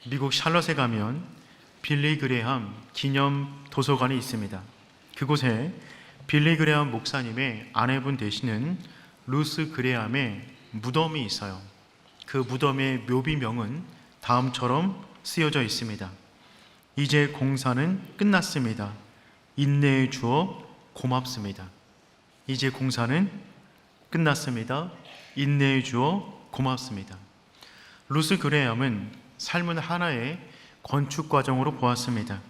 미국 샬럿에 가면 빌리 그레함 기념 도서관이 있습니다. 그곳에 빌리 그레함 목사님의 아내분 되시는 루스 그레함의 무덤이 있어요. 그 무덤의 묘비명은 다음처럼 쓰여져 있습니다. 이제 공사는 끝났습니다. 인내해 주어 고맙습니다. 이제 공사는 끝났습니다. 인내해 주어 고맙습니다. 루스 그레함은 삶은 하나의 건축 과정으로 보았습니다.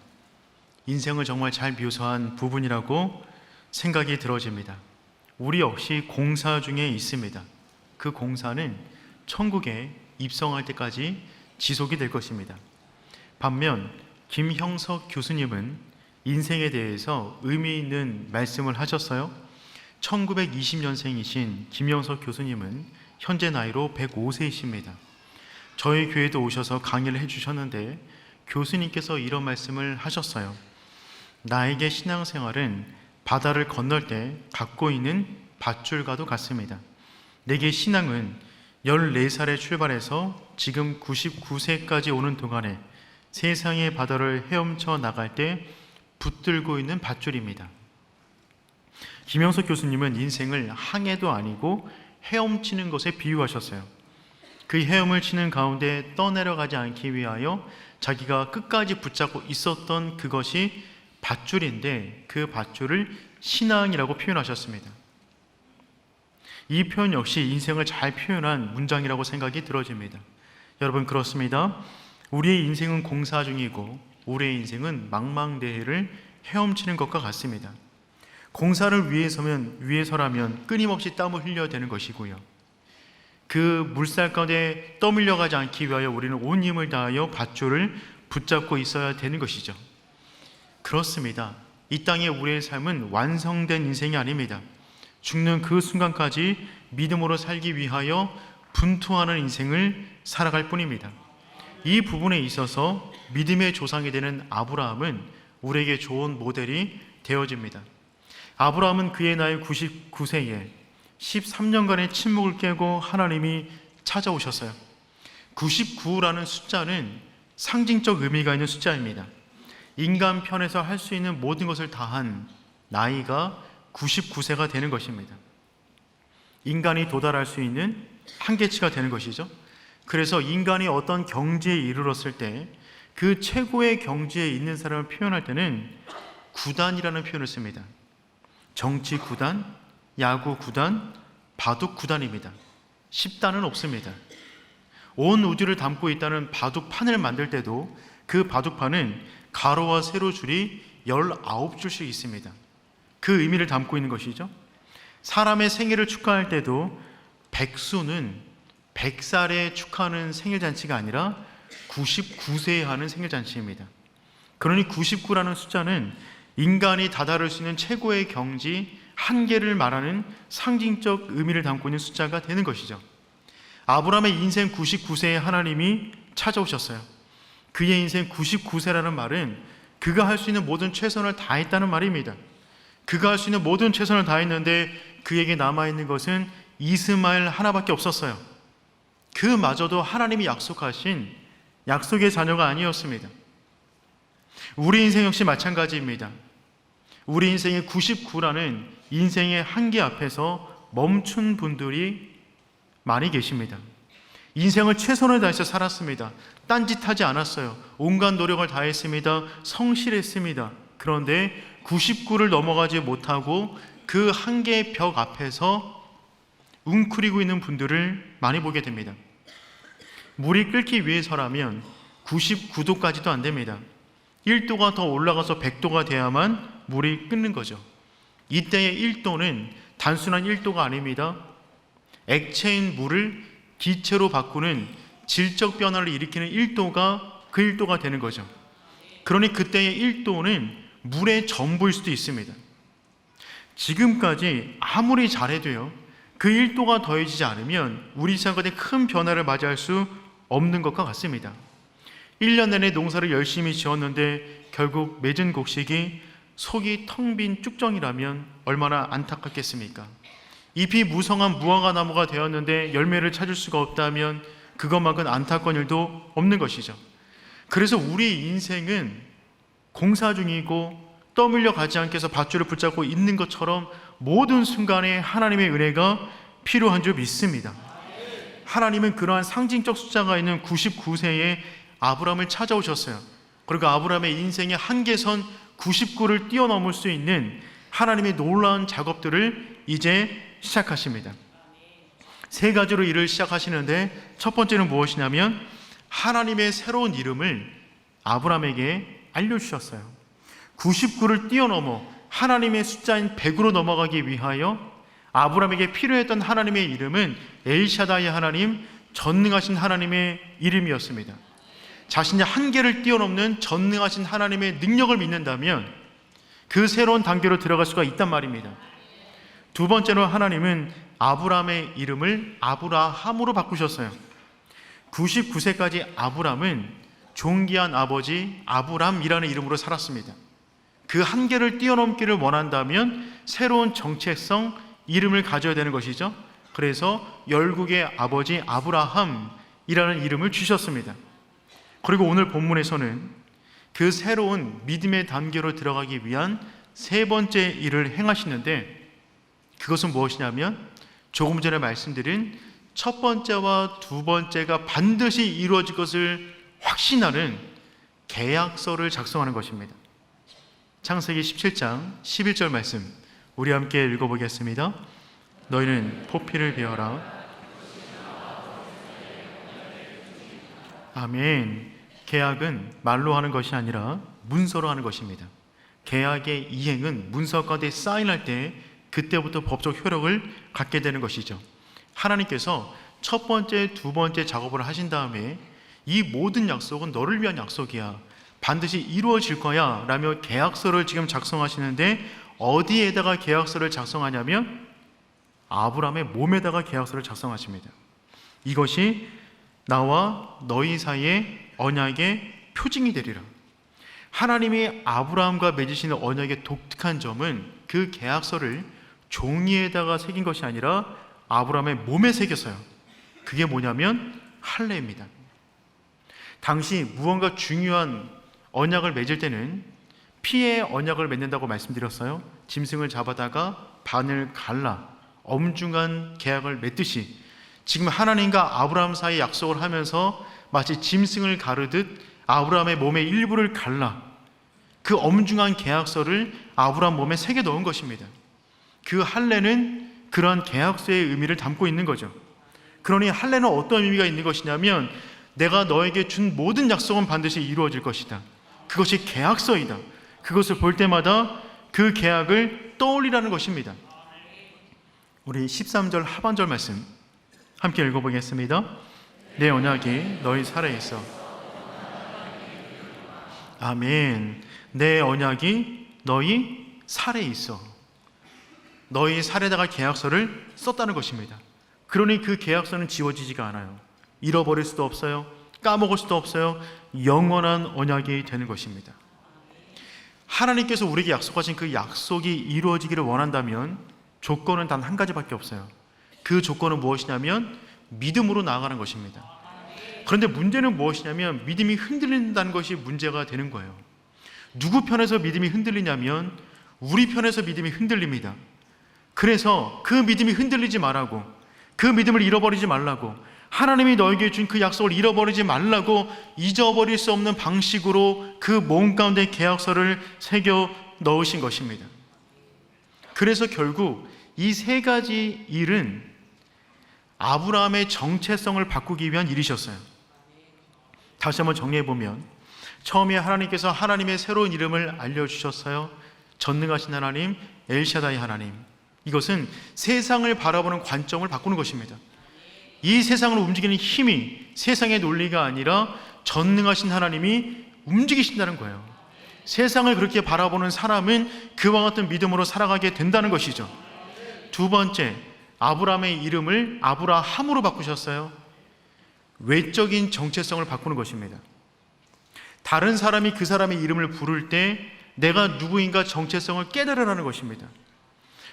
인생을 정말 잘 묘사한 부분이라고 생각이 들어집니다. 우리 역시 공사 중에 있습니다. 그 공사는 천국에 입성할 때까지 지속이 될 것입니다. 반면 김형석 교수님은 인생에 대해서 의미 있는 말씀을 하셨어요. 1920년생이신 김형석 교수님은 현재 나이로 105세이십니다. 저희 교회도 오셔서 강의를 해주셨는데 교수님께서 이런 말씀을 하셨어요. 나에게 신앙생활은 바다를 건널 때 갖고 있는 밧줄과도 같습니다. 내게 신앙은 14살에 출발해서 지금 99세까지 오는 동안에 세상의 바다를 헤엄쳐 나갈 때 붙들고 있는 밧줄입니다. 김영석 교수님은 인생을 항해도 아니고 헤엄치는 것에 비유하셨어요. 그 헤엄을 치는 가운데 떠내려가지 않기 위하여 자기가 끝까지 붙잡고 있었던 그것이 밧줄인데 그 밧줄을 신앙이라고 표현하셨습니다. 이 표현 역시 인생을 잘 표현한 문장이라고 생각이 들어집니다. 여러분, 그렇습니다. 우리의 인생은 공사 중이고 우리의 인생은 망망대해를 헤엄치는 것과 같습니다. 공사를 위해서라면 끊임없이 땀을 흘려야 되는 것이고요. 그 물살 가운데 떠밀려가지 않기 위하여 우리는 온 힘을 다하여 밧줄을 붙잡고 있어야 되는 것이죠. 그렇습니다. 이 땅에 우리의 삶은 완성된 인생이 아닙니다. 죽는 그 순간까지 믿음으로 살기 위하여 분투하는 인생을 살아갈 뿐입니다. 이 부분에 있어서 믿음의 조상이 되는 아브라함은 우리에게 좋은 모델이 되어집니다. 아브라함은 그의 나이 99세에 13년간의 침묵을 깨고 하나님이 찾아오셨어요. 99라는 숫자는 상징적 의미가 있는 숫자입니다. 인간 편에서 할 수 있는 모든 것을 다한 나이가 99세가 되는 것입니다. 인간이 도달할 수 있는 한계치가 되는 것이죠. 그래서 인간이 어떤 경지에 이르렀을 때 그 최고의 경지에 있는 사람을 표현할 때는 구단이라는 표현을 씁니다. 정치 구단, 야구 구단, 바둑 구단입니다. 10단은 없습니다. 온 우주를 담고 있다는 바둑판을 만들 때도 그 바둑판은 가로와 세로 줄이 19줄씩 있습니다. 그 의미를 담고 있는 것이죠. 사람의 생일을 축하할 때도 백수는 100살에 축하하는 생일잔치가 아니라 99세에 하는 생일잔치입니다. 그러니 99라는 숫자는 인간이 다다를 수 있는 최고의 경지, 한계를 말하는 상징적 의미를 담고 있는 숫자가 되는 것이죠. 아브라함의 인생 99세에 하나님이 찾아오셨어요. 그의 인생 99세라는 말은 그가 할 수 있는 모든 최선을 다했다는 말입니다. 그가 할 수 있는 모든 최선을 다했는데 그에게 남아있는 것은 이스마엘 하나밖에 없었어요. 그마저도 하나님이 약속하신 약속의 자녀가 아니었습니다. 우리 인생 역시 마찬가지입니다. 우리 인생의 99라는 인생의 한계 앞에서 멈춘 분들이 많이 계십니다. 인생을 최선을 다해서 살았습니다. 딴짓하지 않았어요. 온갖 노력을 다했습니다. 성실했습니다. 그런데 99를 넘어가지 못하고 그 한계의 벽 앞에서 웅크리고 있는 분들을 많이 보게 됩니다. 물이 끓기 위해서라면 99도까지도 안 됩니다. 1도가 더 올라가서 100도가 돼야만 물이 끓는 거죠. 이때의 1도는 단순한 1도가 아닙니다. 액체인 물을 기체로 바꾸는 질적 변화를 일으키는 1도가 그 1도가 되는 거죠. 그러니 그때의 1도는 물의 전부일 수도 있습니다. 지금까지 아무리 잘해도요, 그 1도가 더해지지 않으면 우리 삶 가운데 큰 변화를 맞이할 수 없는 것과 같습니다. 1년 내내 농사를 열심히 지었는데 결국 맺은 곡식이 속이 텅 빈 쭉정이라면 얼마나 안타깝겠습니까? 잎이 무성한 무화과 나무가 되었는데 열매를 찾을 수가 없다면 그것만큼 안타까운 일도 없는 것이죠. 그래서 우리 인생은 공사 중이고 떠밀려 가지 않게 해서 밧줄을 붙잡고 있는 것처럼 모든 순간에 하나님의 은혜가 필요한 줄 믿습니다. 하나님은 그러한 상징적 숫자가 있는 99세에 아브라함을 찾아오셨어요. 그리고 아브라함의 인생의 한계선 99를 뛰어넘을 수 있는 하나님의 놀라운 작업들을 이제 시작하십니다. 세 가지로 일을 시작하시는데, 첫 번째는 무엇이냐면 하나님의 새로운 이름을 아브라함에게 알려주셨어요. 99를 뛰어넘어 하나님의 숫자인 100으로 넘어가기 위하여 아브라함에게 필요했던 하나님의 이름은 엘샤다이 하나님, 전능하신 하나님의 이름이었습니다. 자신의 한계를 뛰어넘는 전능하신 하나님의 능력을 믿는다면 그 새로운 단계로 들어갈 수가 있단 말입니다. 두 번째로 하나님은 아브라함의 이름을 아브라함으로 바꾸셨어요. 99세까지 아브라함은 존귀한 아버지 아브람이라는 이름으로 살았습니다. 그 한계를 뛰어넘기를 원한다면 새로운 정체성, 이름을 가져야 되는 것이죠. 그래서 열국의 아버지 아브라함이라는 이름을 주셨습니다. 그리고 오늘 본문에서는 그 새로운 믿음의 단계로 들어가기 위한 세 번째 일을 행하시는데, 그것은 무엇이냐면 조금 전에 말씀드린 첫 번째와 두 번째가 반드시 이루어질 것을 확신하는 계약서를 작성하는 것입니다. 창세기 17장 11절 말씀 우리 함께 읽어보겠습니다. 너희는 포피를 베어라. 아멘. 계약은 말로 하는 것이 아니라 문서로 하는 것입니다. 계약의 이행은 문서 가운데 사인할 때 그때부터 법적 효력을 갖게 되는 것이죠. 하나님께서 첫 번째, 두 번째 작업을 하신 다음에 이 모든 약속은 너를 위한 약속이야, 반드시 이루어질 거야 라며 계약서를 지금 작성하시는데, 어디에다가 계약서를 작성하냐면 아브라함의 몸에다가 계약서를 작성하십니다. 이것이 나와 너희 사이의 언약의 표징이 되리라. 하나님이 아브라함과 맺으시는 언약의 독특한 점은 그 계약서를 종이에다가 새긴 것이 아니라 아브라함의 몸에 새겼어요. 그게 뭐냐면 할례입니다. 당시 무언가 중요한 언약을 맺을 때는 피의 언약을 맺는다고 말씀드렸어요. 짐승을 잡아다가 반을 갈라 엄중한 계약을 맺듯이 지금 하나님과 아브라함 사이에 약속을 하면서 마치 짐승을 가르듯 아브라함의 몸의 일부를 갈라 그 엄중한 계약서를 아브라함 몸에 새겨 넣은 것입니다. 그 할례는 그러한 계약서의 의미를 담고 있는 거죠. 그러니 할례는 어떤 의미가 있는 것이냐면 내가 너에게 준 모든 약속은 반드시 이루어질 것이다. 그것이 계약서이다. 그것을 볼 때마다 그 계약을 떠올리라는 것입니다. 우리 13절 하반절 말씀 함께 읽어보겠습니다. 내 언약이 너희 살에 있어. 아멘. 내 언약이 너희 살에 있어. 너희 살에다가 계약서를 썼다는 것입니다. 그러니 그 계약서는 지워지지가 않아요. 잃어버릴 수도 없어요. 까먹을 수도 없어요. 영원한 언약이 되는 것입니다. 하나님께서 우리에게 약속하신 그 약속이 이루어지기를 원한다면 조건은 단 한 가지밖에 없어요. 그 조건은 무엇이냐면 믿음으로 나아가는 것입니다. 그런데 문제는 무엇이냐면 믿음이 흔들린다는 것이 문제가 되는 거예요. 누구 편에서 믿음이 흔들리냐면 우리 편에서 믿음이 흔들립니다. 그래서 그 믿음이 흔들리지 말라고, 그 믿음을 잃어버리지 말라고, 하나님이 너에게 준 그 약속을 잃어버리지 말라고 잊어버릴 수 없는 방식으로 그 몸 가운데 계약서를 새겨 넣으신 것입니다. 그래서 결국 이 세 가지 일은 아브라함의 정체성을 바꾸기 위한 일이셨어요. 다시 한번 정리해보면 처음에 하나님께서 하나님의 새로운 이름을 알려주셨어요. 전능하신 하나님, 엘샤다이 하나님. 이것은 세상을 바라보는 관점을 바꾸는 것입니다. 이 세상을 움직이는 힘이 세상의 논리가 아니라 전능하신 하나님이 움직이신다는 거예요. 세상을 그렇게 바라보는 사람은 그와 같은 믿음으로 살아가게 된다는 것이죠. 두 번째, 아브라함의 이름을 아브라함으로 바꾸셨어요. 외적인 정체성을 바꾸는 것입니다. 다른 사람이 그 사람의 이름을 부를 때 내가 누구인가 정체성을 깨달으라는 것입니다.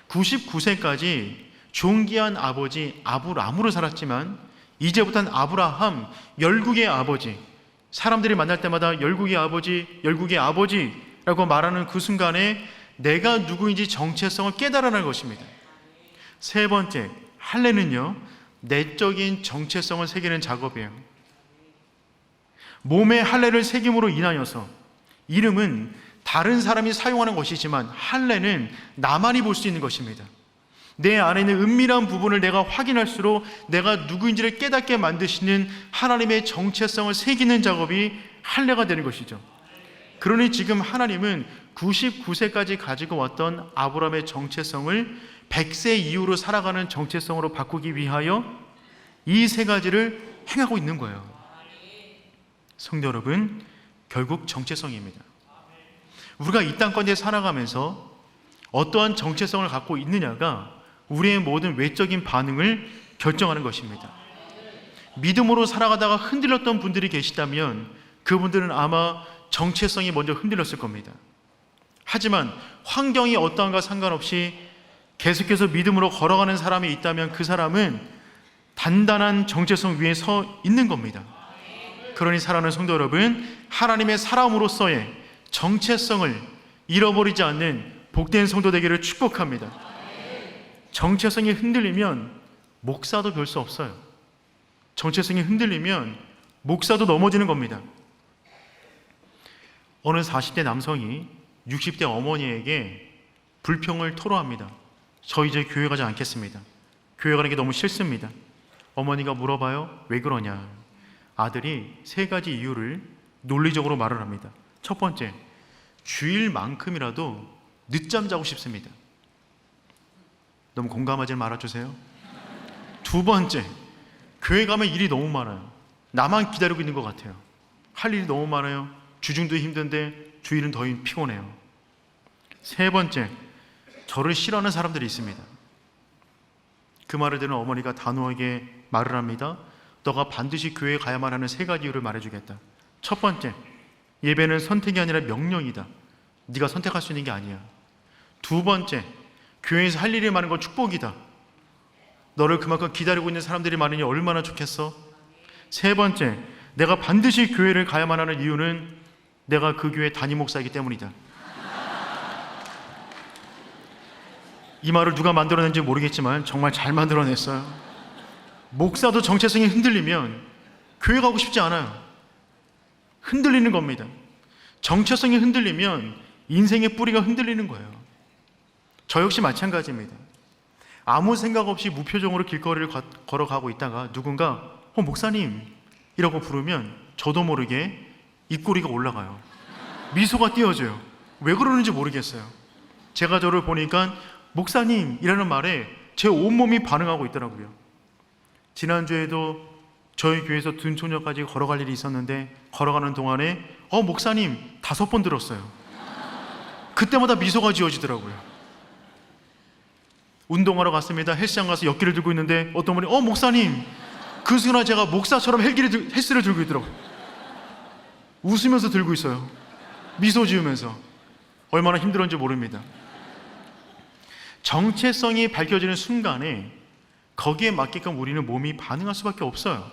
99세까지 존귀한 아버지 아브람으로 살았지만 이제부터는 아브라함, 열국의 아버지, 사람들이 만날 때마다 열국의 아버지라고 말하는 그 순간에 내가 누구인지 정체성을 깨달아낼 것입니다. 세 번째, 할례는요, 내적인 정체성을 새기는 작업이에요. 몸에 할례를 새김으로 인하여서 이름은 다른 사람이 사용하는 것이지만 할례는 나만이 볼 수 있는 것입니다. 내 안에 있는 은밀한 부분을 내가 확인할수록 내가 누구인지를 깨닫게 만드시는 하나님의 정체성을 새기는 작업이 할례가 되는 것이죠. 그러니 지금 하나님은 99세까지 가지고 왔던 아브라함의 정체성을 100세 이후로 살아가는 정체성으로 바꾸기 위하여 이 세 가지를 행하고 있는 거예요. 성도 여러분, 결국 정체성입니다. 우리가 이 땅가운데 살아가면서 어떠한 정체성을 갖고 있느냐가 우리의 모든 외적인 반응을 결정하는 것입니다. 믿음으로 살아가다가 흔들렸던 분들이 계시다면 그분들은 아마 정체성이 먼저 흔들렸을 겁니다. 하지만 환경이 어떠한가 상관없이 계속해서 믿음으로 걸어가는 사람이 있다면 그 사람은 단단한 정체성 위에 서 있는 겁니다. 그러니 사랑하는 성도 여러분, 하나님의 사람으로서의 정체성을 잃어버리지 않는 복된 성도 되기를 축복합니다. 정체성이 흔들리면 목사도 별 수 없어요. 정체성이 흔들리면 목사도 넘어지는 겁니다. 어느 40대 남성이 60대 어머니에게 불평을 토로합니다. 저 이제 교회 가지 않겠습니다. 교회 가는 게 너무 싫습니다. 어머니가 물어봐요. 왜 그러냐? 아들이 세 가지 이유를 논리적으로 말을 합니다. 첫 번째, 주일만큼이라도 늦잠 자고 싶습니다. 너무 공감하지 말아주세요. 두 번째, 교회 가면 일이 너무 많아요. 나만 기다리고 있는 것 같아요. 할 일이 너무 많아요. 주중도 힘든데 주일은 더 피곤해요. 세 번째, 저를 싫어하는 사람들이 있습니다. 그 말을 듣는 어머니가 단호하게 말을 합니다. 너가 반드시 교회에 가야만 하는 세 가지 이유를 말해주겠다. 첫 번째, 예배는 선택이 아니라 명령이다. 네가 선택할 수 있는 게 아니야. 두 번째, 교회에서 할 일이 많은 건 축복이다. 너를 그만큼 기다리고 있는 사람들이 많으니 얼마나 좋겠어. 세 번째, 내가 반드시 교회를 가야만 하는 이유는 내가 그 교회 담임 목사이기 때문이다. 이 말을 누가 만들어낸지 모르겠지만 정말 잘 만들어냈어요. 목사도 정체성이 흔들리면 교회 가고 싶지 않아요. 흔들리는 겁니다. 정체성이 흔들리면 인생의 뿌리가 흔들리는 거예요. 저 역시 마찬가지입니다. 아무 생각 없이 무표정으로 길거리를 걸어가고 있다가 누군가 목사님 이라고 부르면 저도 모르게 입꼬리가 올라가요. 미소가 띄어져요. 왜 그러는지 모르겠어요. 제가 저를 보니까 목사님이라는 말에 제 온몸이 반응하고 있더라고요. 지난주에도 저희 교회에서 둔촌역까지 걸어갈 일이 있었는데 걸어가는 동안에 목사님 5번 들었어요. 그때마다 미소가 지어지더라고요. 운동하러 갔습니다. 헬스장 가서 역기를 들고 있는데 어떤 분이 목사님, 그 순간 제가 목사처럼 헬스를 들고 있더라고요. 웃으면서 들고 있어요. 미소 지으면서. 얼마나 힘들었는지 모릅니다. 정체성이 밝혀지는 순간에 거기에 맞게끔 우리는 몸이 반응할 수밖에 없어요.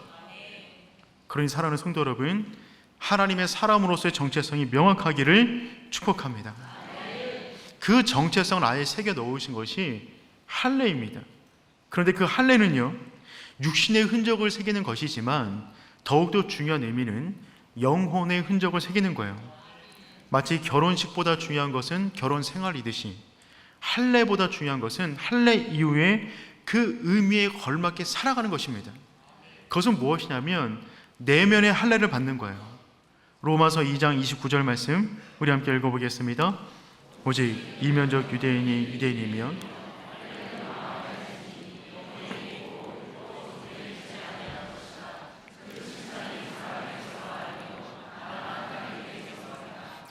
그러니 사랑하는 성도 여러분, 하나님의 사람으로서의 정체성이 명확하기를 축복합니다. 그 정체성을 아예 새겨 넣으신 것이 할례입니다. 그런데 그 할례는요, 육신의 흔적을 새기는 것이지만 더욱더 중요한 의미는 영혼의 흔적을 새기는 거예요. 마치 결혼식보다 중요한 것은 결혼 생활이듯이 할례보다 중요한 것은 할례 이후에 그 의미에 걸맞게 살아가는 것입니다. 그것은 무엇이냐면 내면의 할례를 받는 거예요. 로마서 2장 29절 말씀 우리 함께 읽어보겠습니다. 오직 이면적 유대인이 유대인이면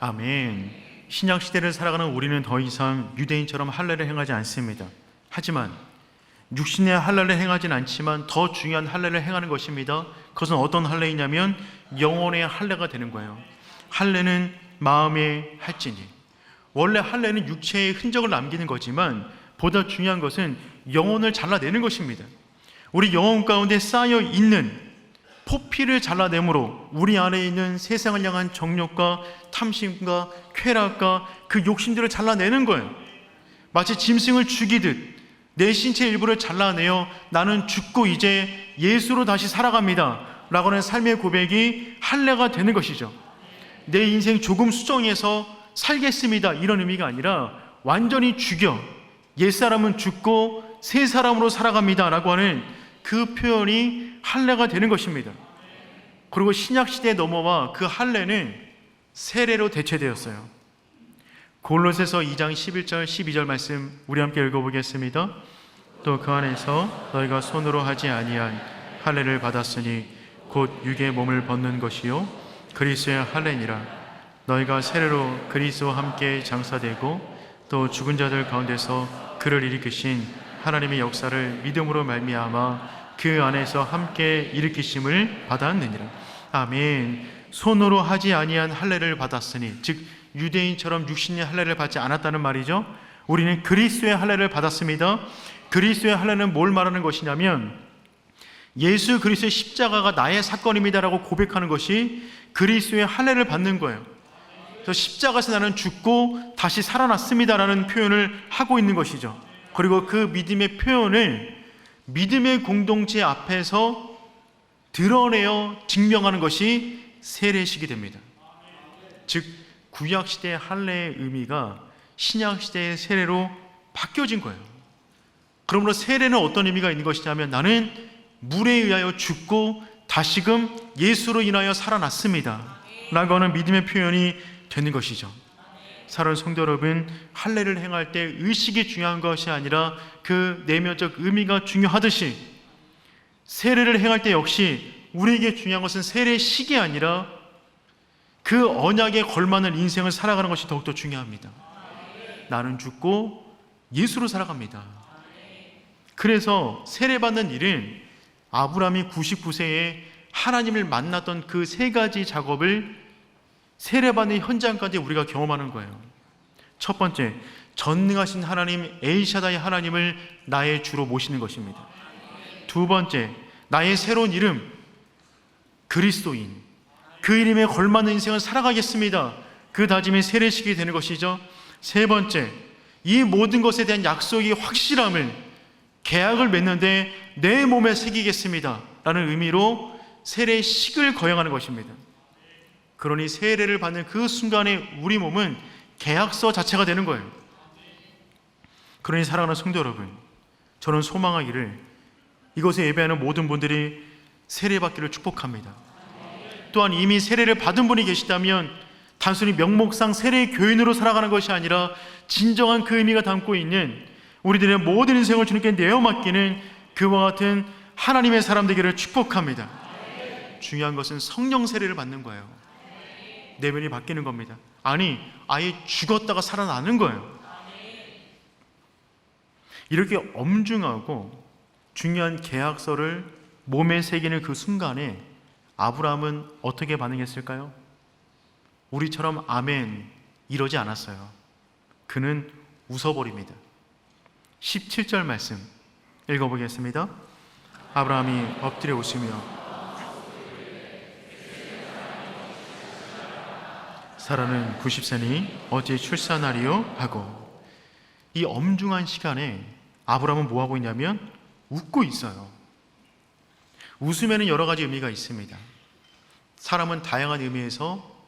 아멘. 신약시대를 살아가는 우리는 더 이상 유대인처럼 할례를 행하지 않습니다. 하지만 육신의 할례를 행하진 않지만 더 중요한 할례를 행하는 것입니다. 그것은 어떤 할례이냐면 영혼의 할례가 되는 거예요. 할례는 마음의 할지니. 원래 할례는 육체의 흔적을 남기는 거지만 보다 중요한 것은 영혼을 잘라내는 것입니다. 우리 영혼 가운데 쌓여 있는 포피를 잘라내므로 우리 안에 있는 세상을 향한 정욕과 탐심과 쾌락과 그 욕심들을 잘라내는 거예요. 마치 짐승을 죽이듯 내 신체 일부를 잘라내어 나는 죽고 이제 예수로 다시 살아갑니다 라고 하는 삶의 고백이 할례가 되는 것이죠. 내 인생 조금 수정해서 살겠습니다 이런 의미가 아니라 완전히 죽여 옛사람은 죽고 새 사람으로 살아갑니다 라고 하는 그 표현이 할례가 되는 것입니다. 그리고 신약시대에 넘어와 그 할례는 세례로 대체되었어요. 골로새서 2장 11절 12절 말씀 우리 함께 읽어보겠습니다. 또 그 안에서 너희가 손으로 하지 아니한 할례를 받았으니 곧 육의 몸을 벗는 것이요 그리스도의 할례니라. 너희가 세례로 그리스도와 함께 장사되고 또 죽은 자들 가운데서 그를 일으키신 하나님의 역사를 믿음으로 말미암아 그 안에서 함께 일으키심을 받았느니라. 아멘. 손으로 하지 아니한 할례를 받았으니, 즉 유대인처럼 육신의 할례를 받지 않았다는 말이죠. 우리는 그리스도의 할례를 받았습니다. 그리스도의 할례는 뭘 말하는 것이냐면 예수 그리스도의 십자가가 나의 사건입니다라고 고백하는 것이 그리스도의 할례를 받는 거예요. 그래서 십자가에서 나는 죽고 다시 살아났습니다라는 표현을 하고 있는 것이죠. 그리고 그 믿음의 표현을 믿음의 공동체 앞에서 드러내어 증명하는 것이 세례식이 됩니다. 즉 구약시대의 할례의 의미가 신약시대의 세례로 바뀌어진 거예요. 그러므로 세례는 어떤 의미가 있는 것이냐면 나는 물에 의하여 죽고 다시금 예수로 인하여 살아났습니다 라고 하는 믿음의 표현이 되는 것이죠. 사랑하는 성도 여러분, 할례를 행할 때 의식이 중요한 것이 아니라 그 내면적 의미가 중요하듯이 세례를 행할 때 역시 우리에게 중요한 것은 세례식이 아니라 그 언약에 걸맞는 인생을 살아가는 것이 더욱더 중요합니다. 나는 죽고 예수로 살아갑니다. 그래서 세례받는 일은 아브라함이 99세에 하나님을 만났던 그 세 가지 작업을 세례받는 현장까지 우리가 경험하는 거예요. 첫 번째, 전능하신 하나님 엘샤다이 하나님을 나의 주로 모시는 것입니다. 두 번째, 나의 새로운 이름 그리스도인, 그 이름에 걸맞는 인생을 살아가겠습니다. 그 다짐이 세례식이 되는 것이죠. 세 번째, 이 모든 것에 대한 약속이 확실함을, 계약을 맺는데 내 몸에 새기겠습니다 라는 의미로 세례식을 거행하는 것입니다. 그러니 세례를 받는 그 순간에 우리 몸은 계약서 자체가 되는 거예요. 그러니 사랑하는 성도 여러분, 저는 소망하기를 이곳에 예배하는 모든 분들이 세례받기를 축복합니다. 또한 이미 세례를 받은 분이 계시다면 단순히 명목상 세례 교인으로 살아가는 것이 아니라 진정한 그 의미가 담고 있는 우리들의 모든 인생을 주님께 내어 맡기는 그와 같은 하나님의 사람 되기를 축복합니다. 중요한 것은 성령 세례를 받는 거예요. 내면이 바뀌는 겁니다. 아니, 아예 죽었다가 살아나는 거예요. 이렇게 엄중하고 중요한 계약서를 몸에 새기는 그 순간에 아브라함은 어떻게 반응했을까요? 우리처럼 아멘 이러지 않았어요. 그는 웃어버립니다. 17절 말씀 읽어보겠습니다. 아브라함이 엎드려 웃으며 사라는 90세니 어찌 출산하리요? 하고, 이 엄중한 시간에 아브라함은 뭐하고 있냐면 웃고 있어요. 웃음에는 여러 가지 의미가 있습니다. 사람은 다양한 의미에서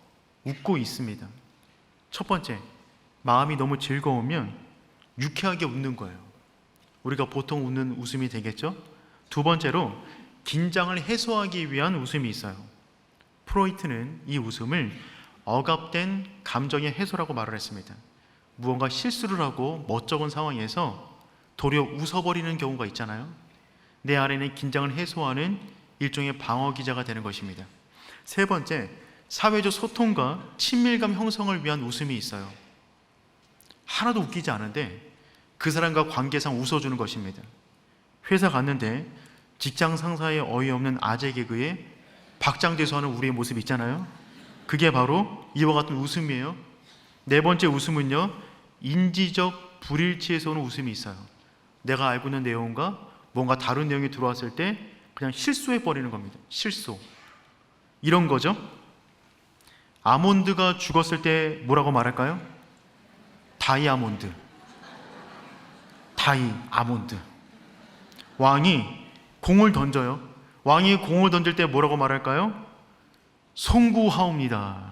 웃고 있습니다. 첫 번째, 마음이 너무 즐거우면 유쾌하게 웃는 거예요. 우리가 보통 웃는 웃음이 되겠죠? 두 번째로, 긴장을 해소하기 위한 웃음이 있어요. 프로이트는 이 웃음을 억압된 감정의 해소라고 말을 했습니다. 무언가 실수를 하고 멋쩍은 상황에서 도리어 웃어버리는 경우가 있잖아요. 내 안에는 긴장을 해소하는 일종의 방어 기제가 되는 것입니다. 세 번째, 사회적 소통과 친밀감 형성을 위한 웃음이 있어요. 하나도 웃기지 않은데 그 사람과 관계상 웃어주는 것입니다. 회사 갔는데 직장 상사의 어이없는 아재 개그에 박장대소하는 우리의 모습 있잖아요. 그게 바로 이와 같은 웃음이에요. 네 번째 웃음은요, 인지적 불일치에서 오는 웃음이 있어요. 내가 알고 있는 내용과 뭔가 다른 내용이 들어왔을 때 그냥 실소해 버리는 겁니다. 실소. 이런 거죠. 아몬드가 죽었을 때 뭐라고 말할까요? 다이아몬드. 다이아몬드. 왕이 공을 던져요. 왕이 공을 던질 때 뭐라고 말할까요? 송구하옵니다.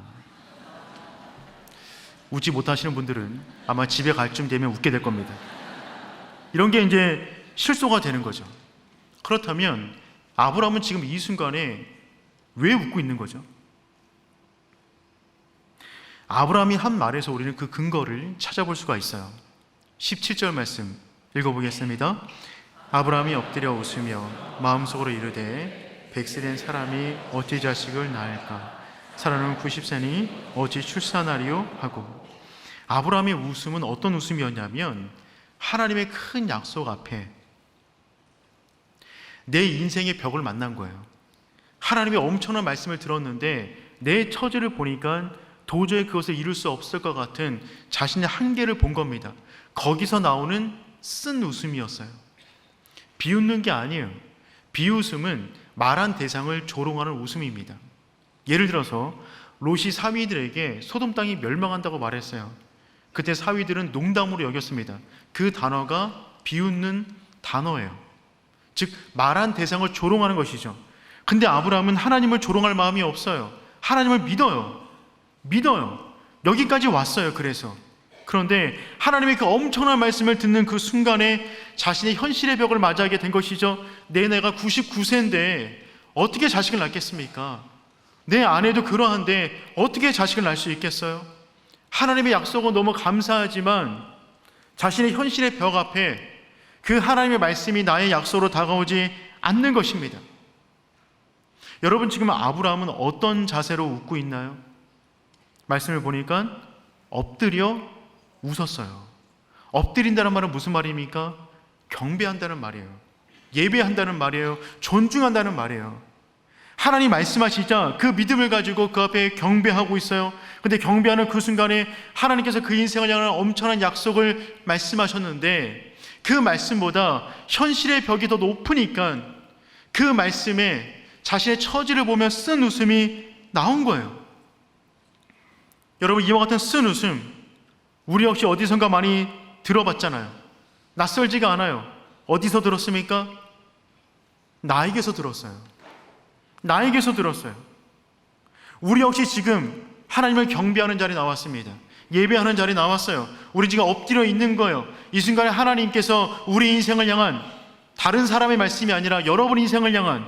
웃지 못하시는 분들은 아마 집에 갈 쯤 되면 웃게 될 겁니다. 이런 게 이제 실소가 되는 거죠. 그렇다면 아브라함은 지금 이 순간에 왜 웃고 있는 거죠? 아브라함이 한 말에서 우리는 그 근거를 찾아볼 수가 있어요. 17절 말씀 읽어보겠습니다. 아브라함이 엎드려 웃으며 마음속으로 이르되 100세 된 사람이 어찌 자식을 낳을까? 사라는 90세니 어찌 출산하리요? 하고. 아브라함의 웃음은 어떤 웃음이었냐면 하나님의 큰 약속 앞에 내 인생의 벽을 만난 거예요. 하나님의 엄청난 말씀을 들었는데 내 처지를 보니까 도저히 그것을 이룰 수 없을 것 같은 자신의 한계를 본 겁니다. 거기서 나오는 쓴 웃음이었어요. 비웃는 게 아니에요. 비웃음은 말한 대상을 조롱하는 웃음입니다. 예를 들어서 롯이 사위들에게 소돔 땅이 멸망한다고 말했어요. 그때 사위들은 농담으로 여겼습니다. 그 단어가 비웃는 단어예요. 즉 말한 대상을 조롱하는 것이죠. 근데 아브라함은 하나님을 조롱할 마음이 없어요. 하나님을 믿어요. 여기까지 왔어요. 그런데 하나님의 그 엄청난 말씀을 듣는 그 순간에 자신의 현실의 벽을 맞이하게 된 것이죠. 내가 99세인데 어떻게 자식을 낳겠습니까? 내 아내도 그러한데 어떻게 자식을 낳을 수 있겠어요? 하나님의 약속은 너무 감사하지만 자신의 현실의 벽 앞에 그 하나님의 말씀이 나의 약속으로 다가오지 않는 것입니다. 여러분, 지금 아브라함은 어떤 자세로 웃고 있나요? 말씀을 보니까 엎드려 웃었어요. 엎드린다는 말은 무슨 말입니까? 경배한다는 말이에요. 예배한다는 말이에요. 존중한다는 말이에요. 하나님 말씀하시자 그 믿음을 가지고 그 앞에 경배하고 있어요. 근데 경배하는 그 순간에 하나님께서 그 인생을 향한 엄청난 약속을 말씀하셨는데 그 말씀보다 현실의 벽이 더 높으니까 그 말씀에 자신의 처지를 보며 쓴 웃음이 나온 거예요. 여러분, 이와 같은 쓴 웃음 우리 역시 어디선가 많이 들어봤잖아요. 낯설지가 않아요. 어디서 들었습니까? 나에게서 들었어요. 우리 역시 지금 하나님을 경배하는 자리에 나왔습니다. 예배하는 자리에 나왔어요. 우리 지금 엎드려 있는 거예요. 이 순간에 하나님께서 우리 인생을 향한 다른 사람의 말씀이 아니라 여러분 인생을 향한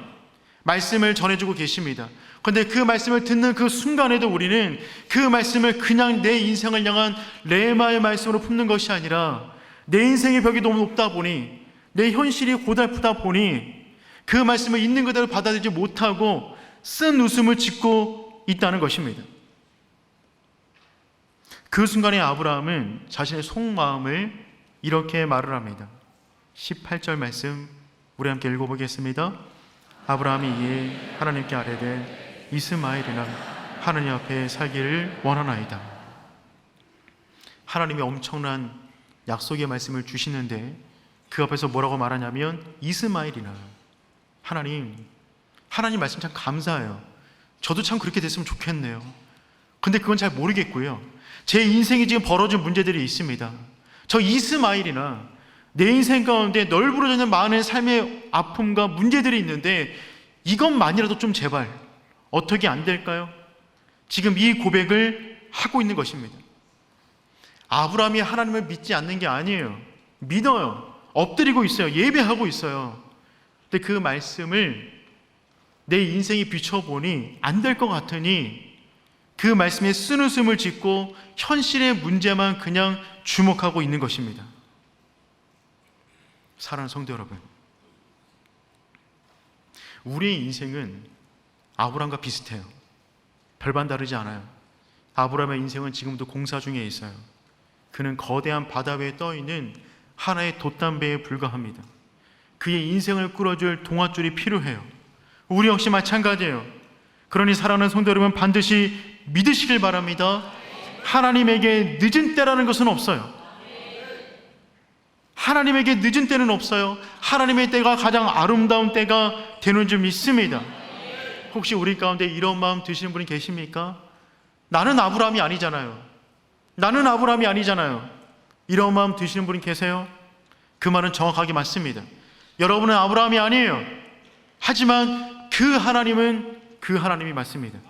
말씀을 전해주고 계십니다. 그런데 그 말씀을 듣는 그 순간에도 우리는 그 말씀을 그냥 내 인생을 향한 레마의 말씀으로 품는 것이 아니라 내 인생의 벽이 너무 높다 보니 내 현실이 고달프다 보니 그 말씀을 있는 그대로 받아들이지 못하고 쓴 웃음을 짓고 있다는 것입니다. 그 순간에 아브라함은 자신의 속마음을 이렇게 말을 합니다. 18절 말씀 우리 함께 읽어보겠습니다. 아브라함이 이에 하나님께 아뢰되 이스마엘이나 하나님 앞에 살기를 원하나이다. 하나님이 엄청난 약속의 말씀을 주시는데 그 앞에서 뭐라고 말하냐면 이스마엘이나 하나님 말씀 참 감사해요. 저도 참 그렇게 됐으면 좋겠네요. 근데 그건 잘 모르겠고요. 제 인생이 지금 벌어진 문제들이 있습니다. 저 이스마엘이나 내 인생 가운데 널브러져 많은 삶의 아픔과 문제들이 있는데 이것만이라도 좀 제발 어떻게 안 될까요? 지금 이 고백을 하고 있는 것입니다. 아브라함이 하나님을 믿지 않는 게 아니에요. 믿어요. 엎드리고 있어요. 예배하고 있어요. 근데 그 말씀을 내 인생에 비춰보니 안 될 것 같으니 그 말씀에 쓴웃음을 짓고 현실의 문제만 그냥 주목하고 있는 것입니다. 사랑하는 성도 여러분, 우리의 인생은 아브라함과 비슷해요. 별반 다르지 않아요. 아브라함의 인생은 지금도 공사 중에 있어요. 그는 거대한 바다 위에 떠있는 하나의 돛담배에 불과합니다. 그의 인생을 끌어줄 동아줄이 필요해요. 우리 역시 마찬가지예요. 그러니 사랑하는 성도 여러분, 반드시 믿으시길 바랍니다. 하나님에게 늦은 때라는 것은 없어요. 하나님에게 늦은 때는 없어요. 하나님의 때가 가장 아름다운 때가 되는 줄 믿습니다. 혹시 우리 가운데 이런 마음 드시는 분이 계십니까? 나는 아브라함이 아니잖아요. 나는 아브라함이 아니잖아요. 이런 마음 드시는 분이 계세요? 그 말은 정확하게 맞습니다. 여러분은 아브라함이 아니에요. 하지만 그 하나님은 그 하나님이 맞습니다.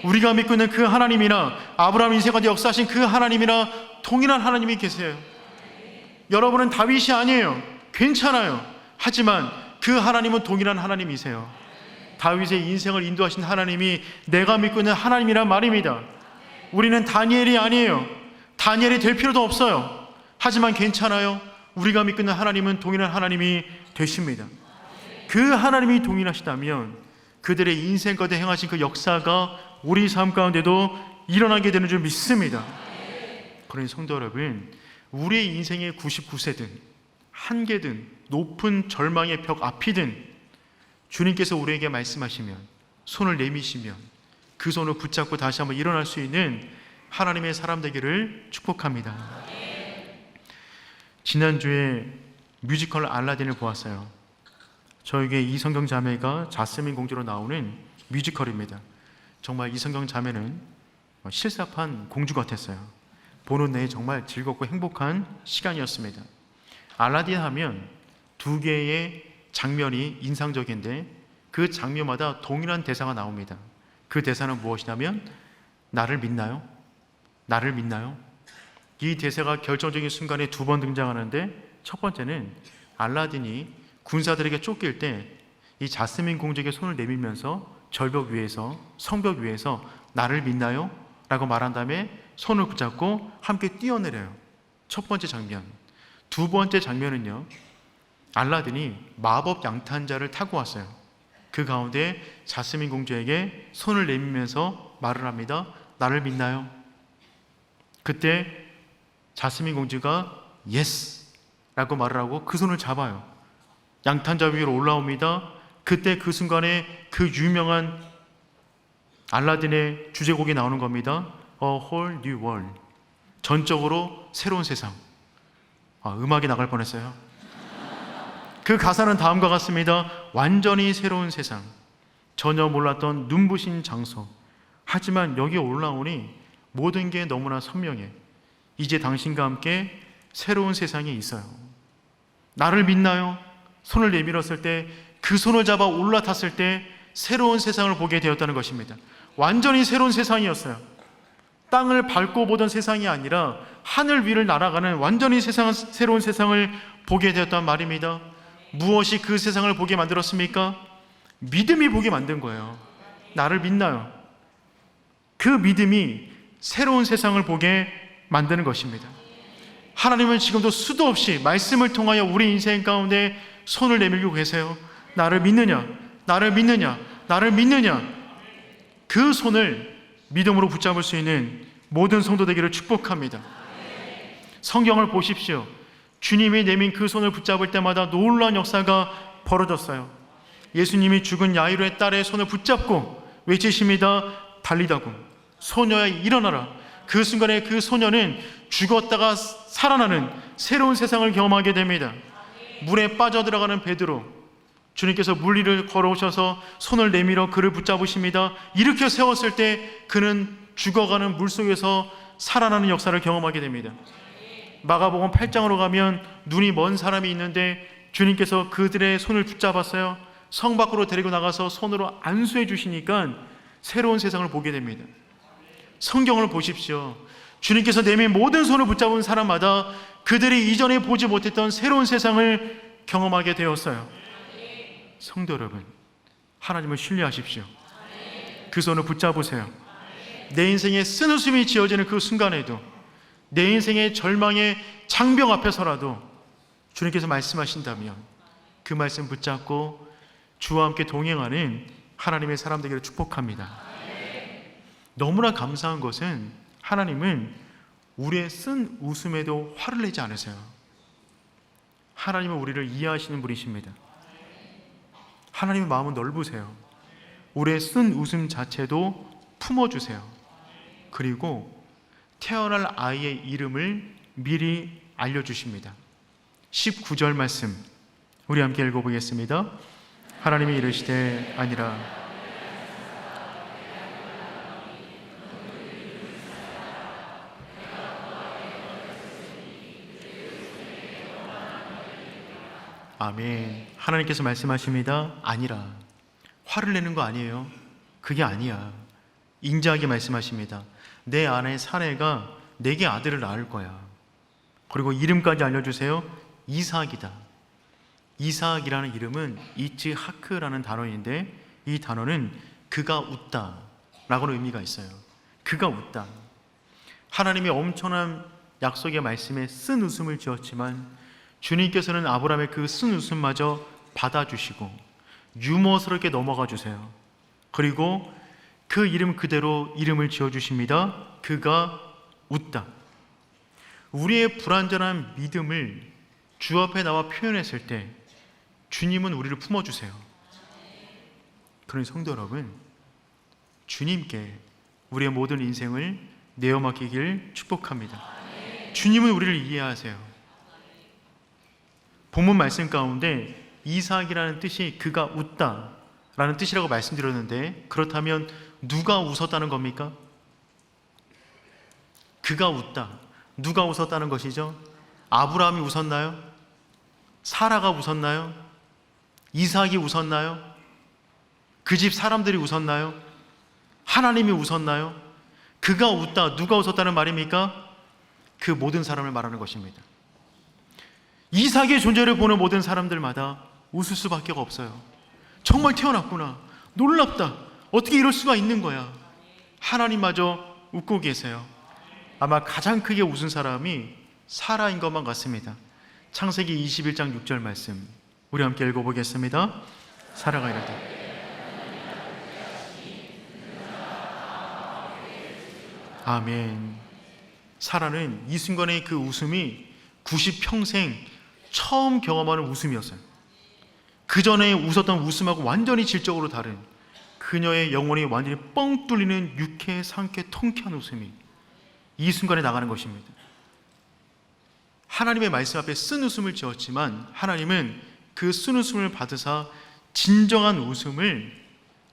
우리가 믿고 있는 그 하나님이나 아브라함 인생 가운데 역사하신 그 하나님이나 동일한 하나님이 계세요. 여러분은 다윗이 아니에요. 괜찮아요. 하지만 그 하나님은 동일한 하나님이세요. 다윗의 인생을 인도하신 하나님이 내가 믿고 있는 하나님이란 말입니다. 우리는 다니엘이 아니에요. 다니엘이 될 필요도 없어요. 하지만 괜찮아요. 우리가 믿고 있는 하나님은 동일한 하나님이 되십니다. 그 하나님이 동일하시다면 그들의 인생 가운데 행하신 그 역사가 우리 삶 가운데도 일어나게 되는 줄 믿습니다. 그러니 성도 여러분, 우리의 인생의 99세든 한계든 높은 절망의 벽 앞이든 주님께서 우리에게 말씀하시면 손을 내미시면 그 손을 붙잡고 다시 한번 일어날 수 있는 하나님의 사람 되기를 축복합니다. 지난주에 뮤지컬 알라딘을 보았어요. 저에게 이성경 자매가 자스민 공주로 나오는 뮤지컬입니다. 정말 이성경 자매는 실사판 공주 같았어요. 보는 내에 정말 즐겁고 행복한 시간이었습니다. 알라딘 하면 두 개의 장면이 인상적인데 그 장면마다 동일한 대사가 나옵니다. 그 대사는 무엇이냐면 나를 믿나요? 나를 믿나요? 이 대사가 결정적인 순간에 두 번 등장하는데 첫 번째는 알라딘이 군사들에게 쫓길 때 이 자스민 공주에게 손을 내밀면서 절벽 위에서 성벽 위에서 나를 믿나요? 라고 말한 다음에 손을 붙잡고 함께 뛰어내려요. 첫 번째 장면. 두 번째 장면은요, 알라딘이 마법 양탄자를 타고 왔어요. 그 가운데 자스민 공주에게 손을 내밀면서 말을 합니다. 나를 믿나요? 그때 자스민 공주가 예스 라고 말을 하고 그 손을 잡아요. 양탄자 위로 올라옵니다. 그때 그 순간에 그 유명한 알라딘의 주제곡이 나오는 겁니다. A whole new world. 전적으로 새로운 세상. 음악이 나갈 뻔했어요. 그 가사는 다음과 같습니다. 완전히 새로운 세상. 전혀 몰랐던 눈부신 장소. 하지만 여기 올라오니 모든 게 너무나 선명해. 이제 당신과 함께 새로운 세상이 있어요. 나를 믿나요? 손을 내밀었을 때, 그 손을 잡아 올라탔을 때 새로운 세상을 보게 되었다는 것입니다. 완전히 새로운 세상이었어요. 땅을 밟고 보던 세상이 아니라 하늘 위를 날아가는 완전히 새로운 세상을 보게 되었단 말입니다. 무엇이 그 세상을 보게 만들었습니까? 믿음이 보게 만든 거예요. 나를 믿나요? 그 믿음이 새로운 세상을 보게 만드는 것입니다. 하나님은 지금도 수도 없이 말씀을 통하여 우리 인생 가운데 손을 내밀고 계세요. 나를 믿느냐? 나를 믿느냐? 나를 믿느냐? 그 손을 믿음으로 붙잡을 수 있는 모든 성도 되기를 축복합니다. 성경을 보십시오. 주님이 내민 그 손을 붙잡을 때마다 놀라운 역사가 벌어졌어요. 예수님이 죽은 야이로의 딸의 손을 붙잡고 외치십니다. 달리다군, 소녀야 일어나라. 그 순간에 그 소녀는 죽었다가 살아나는 새로운 세상을 경험하게 됩니다. 물에 빠져들어가는 베드로, 주님께서 물 위를 걸어오셔서 손을 내밀어 그를 붙잡으십니다. 일으켜 세웠을 때 그는 죽어가는 물속에서 살아나는 역사를 경험하게 됩니다. 마가복음 8장으로 가면 눈이 먼 사람이 있는데 주님께서 그들의 손을 붙잡았어요. 성 밖으로 데리고 나가서 손으로 안수해 주시니까 새로운 세상을 보게 됩니다. 성경을 보십시오. 주님께서 내민 모든 손을 붙잡은 사람마다 그들이 이전에 보지 못했던 새로운 세상을 경험하게 되었어요. 성도 여러분, 하나님을 신뢰하십시오. 그 손을 붙잡으세요. 내 인생에 쓴웃음이 지어지는 그 순간에도, 내 인생의 절망의 장벽 앞에서라도 주님께서 말씀하신다면 그 말씀 붙잡고 주와 함께 동행하는 하나님의 사람 되기를 축복합니다. 너무나 감사한 것은 하나님은 우리의 쓴 웃음에도 화를 내지 않으세요. 하나님은 우리를 이해하시는 분이십니다. 하나님의 마음은 넓으세요. 우리의 쓴 웃음 자체도 품어주세요. 그리고 태어날 아이의 이름을 미리 알려주십니다. 19절 말씀 우리 함께 읽어보겠습니다. 하나님이 이르시되 아니라 아멘. 하나님께서 말씀하십니다. 아니라. 화를 내는 거 아니에요. 그게 아니야. 인자하게 말씀하십니다. 내 아내 사레가 내게 아들을 낳을 거야. 그리고 이름까지 알려주세요. 이삭이다. 이삭이라는 이름은 이츠하크라는 단어인데 이 단어는 그가 웃다 라고는 의미가 있어요. 그가 웃다. 하나님이 엄청난 약속의 말씀에 쓴 웃음을 지었지만 주님께서는 아브라함의 그 쓴 웃음마저 받아주시고 유머스럽게 넘어가 주세요. 그리고 그 이름 그대로 이름을 지어주십니다. 그가 웃다. 우리의 불완전한 믿음을 주 앞에 나와 표현했을 때 주님은 우리를 품어주세요. 그러니 성도 여러분, 주님께 우리의 모든 인생을 내어맡기길 축복합니다. 주님은 우리를 이해하세요. 본문 말씀 가운데 이삭이라는 뜻이 그가 웃다 라는 뜻이라고 말씀드렸는데, 그렇다면 누가 웃었다는 겁니까? 그가 웃다. 누가 웃었다는 것이죠? 아브라함이 웃었나요? 사라가 웃었나요? 이삭이 웃었나요? 그 집 사람들이 웃었나요? 하나님이 웃었나요? 그가 웃다. 누가 웃었다는 말입니까? 그 모든 사람을 말하는 것입니다. 이삭의 존재를 보는 모든 사람들마다 웃을 수밖에 없어요. 정말 태어났구나. 놀랍다. 어떻게 이럴 수가 있는 거야. 하나님마저 웃고 계세요. 아마 가장 크게 웃은 사람이 사라인 것만 같습니다. 창세기 21장 6절 말씀 우리 함께 읽어보겠습니다. 사라가 이르되 아멘. 사라는 이 순간의 그 웃음이 90평생 처음 경험하는 웃음이었어요. 그 전에 웃었던 웃음하고 완전히 질적으로 다른 그녀의 영혼이 완전히 뻥 뚫리는 유쾌, 상쾌, 통쾌한 웃음이 이 순간에 나가는 것입니다. 하나님의 말씀 앞에 쓴 웃음을 지었지만 하나님은 그 쓴 웃음을 받으사 진정한 웃음을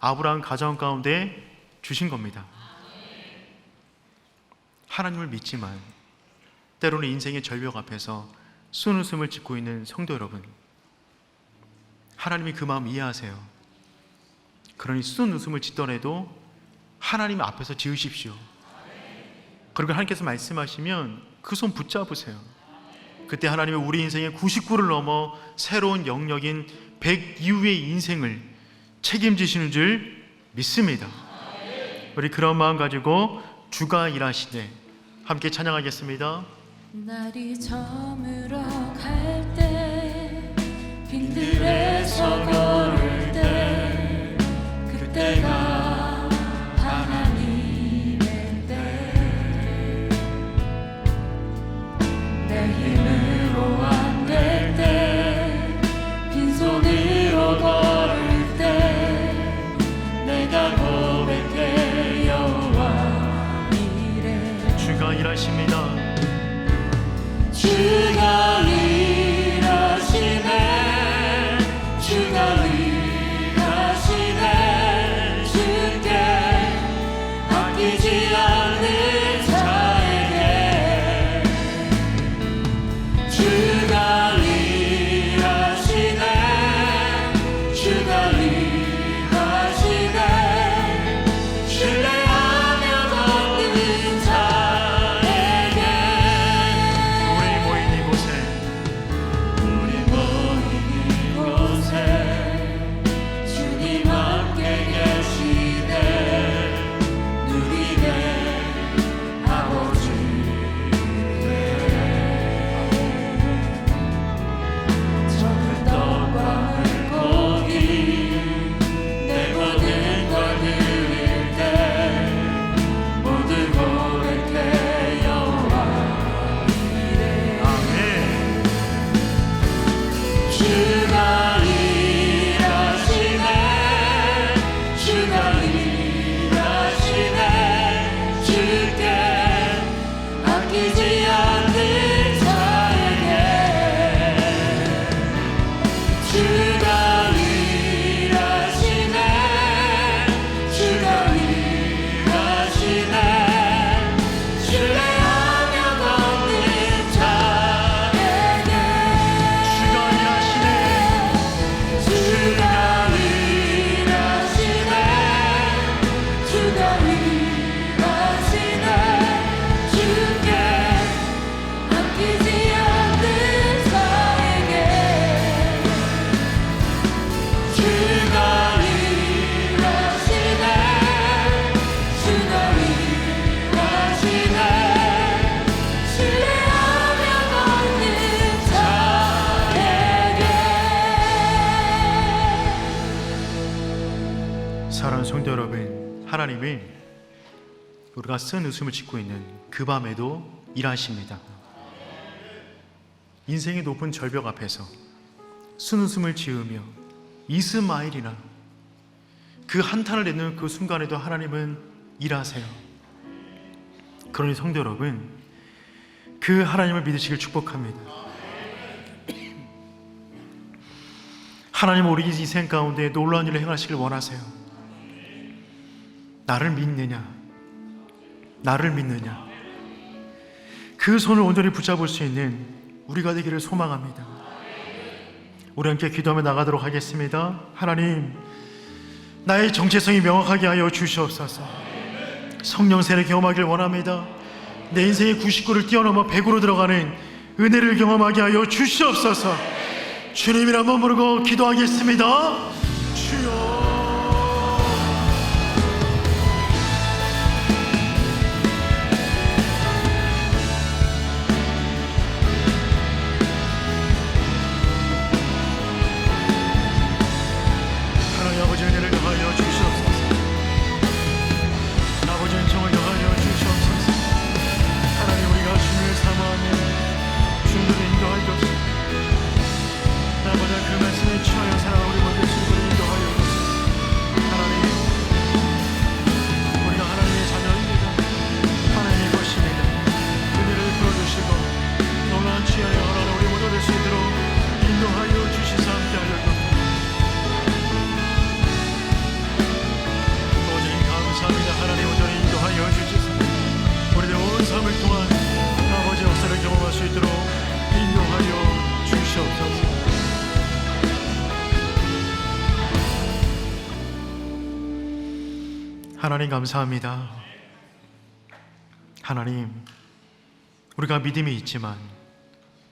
아브라함 가정 가운데 주신 겁니다. 하나님을 믿지만 때로는 인생의 절벽 앞에서 쓴 웃음을 짓고 있는 성도 여러분, 하나님이 그 마음 이해하세요. 그러니 쓴 웃음을 짓더라도 하나님 앞에서 지으십시오. 그리고 하나님께서 말씀하시면 그 손 붙잡으세요. 그때 하나님은 우리 인생의 99를 넘어 새로운 영역인 100 이후의 인생을 책임지시는 줄 믿습니다. 우리 그런 마음 가지고 주가 일하시되 함께 찬양하겠습니다. 날이 저물어 갈 때 빈들에서 걸을 때 그때가 하나님의 때 내 힘으로 안 될 때 빈손으로 걸을 때 내가 고백해 여호와 이래 주가 일하십니다. 주가 일하시네 주가 일하시네 주께 아끼지 않는 자에게 주가 일하시네 주가 일하시네 신뢰하며 걷는 자에게 우리 모인 이곳에 주님 함께 계시네 누리네 아버지 적은 떡과 물고기 내 모든 걸 드릴 때 모두 고백해 여호와 이래 아멘. 주가 일하시네 주가 일하시네 주께 아끼지 않는 자에게 하나님은 우리가 쓴 웃음을 짓고 있는 그 밤에도 일하십니다. 인생의 높은 절벽 앞에서 쓴 웃음을 지으며 이스마일이나 그 한탄을 내는 그 순간에도 하나님은 일하세요. 그러니 성도 여러분, 그 하나님을 믿으시길 축복합니다. 하나님은 우리 인생 가운데 놀라운 일을 행하시길 원하세요. 나를 믿느냐? 나를 믿느냐? 그 손을 온전히 붙잡을 수 있는 우리가 되기를 소망합니다. 우리 함께 기도하며 나가도록 하겠습니다. 하나님, 나의 정체성이 명확하게 하여 주시옵소서. 성령 세례 경험하길 원합니다. 내 인생의 99를 뛰어넘어 100으로 들어가는 은혜를 경험하게 하여 주시옵소서. 주님이라 한번 부르고 기도하겠습니다. 주여. 하나님 아버지 은혜를 더하여 주시옵소서. 아버지 은총을 더하여 주시옵소서. 하나님 우리가 주님을 사모하며 주님을 인도하여 주옵소서. 아버지 그 말씀에 취하여 살아가 우리 모두 주님을 인도하여 주옵소서. 하나님, 우리가 하나님의 자녀입니다. 하나님의 것입니다. 은혜를 풀어주시고 놀라운 취하여 하나님 우리 모두 될 수 있도록 인도하여 주시사 함께 하여 주옵소서. 오직 감사합니다. 하나님 온전히 인도하여 주시사 우리의 온 삶을 동안 아버지 역사를 경험할 수 있도록 인도하여 주시옵소서. 하나님 감사합니다. 하나님, 우리가 믿음이 있지만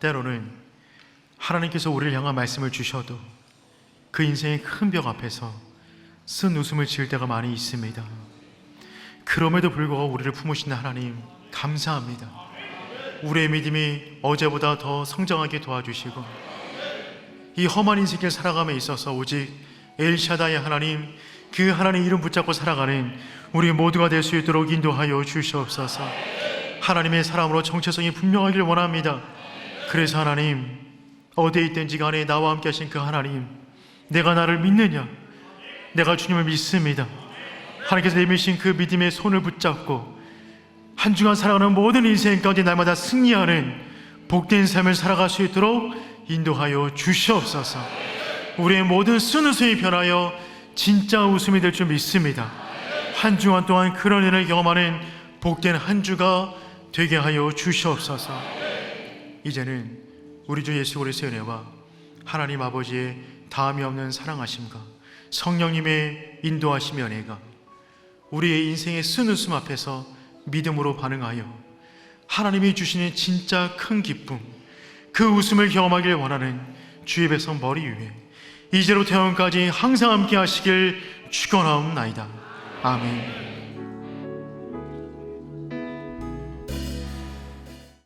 때로는 하나님께서 우리를 향한 말씀을 주셔도 그 인생의 큰 벽 앞에서 쓴 웃음을 지을 때가 많이 있습니다. 그럼에도 불구하고 우리를 품으시는 하나님 감사합니다. 우리의 믿음이 어제보다 더 성장하게 도와주시고 이 험한 인생을 살아감에 있어서 오직 엘샤다이 하나님, 그 하나님 이름 붙잡고 살아가는 우리 모두가 될 수 있도록 인도하여 주시옵소서. 하나님의 사람으로 정체성이 분명하길 원합니다. 그래서 하나님, 어디에 있든지 간에 나와 함께 하신 그 하나님, 내가 나를 믿느냐? 내가 주님을 믿습니다. 하나님께서 내미신 그 믿음의 손을 붙잡고 한 주간 살아가는 모든 인생 가운데 날마다 승리하는 복된 삶을 살아갈 수 있도록 인도하여 주시옵소서. 우리의 모든 쓴 웃음이 변하여 진짜 웃음이 될 줄 믿습니다. 한 주간 동안 그런 은혜를 경험하는 복된 한 주가 되게 하여 주시옵소서. 이제는 우리 주 예수 그리스도의 은혜와 하나님 아버지의 다함이 없는 사랑하심과 성령님의 인도하심의 은혜가 우리의 인생의 쓴 웃음 앞에서 믿음으로 반응하여 하나님이 주시는 진짜 큰 기쁨, 그 웃음을 경험하길 원하는 주의 백성 머리 위에 이제로부터 영원까지 항상 함께 하시길 축원하옵나이다. 아멘.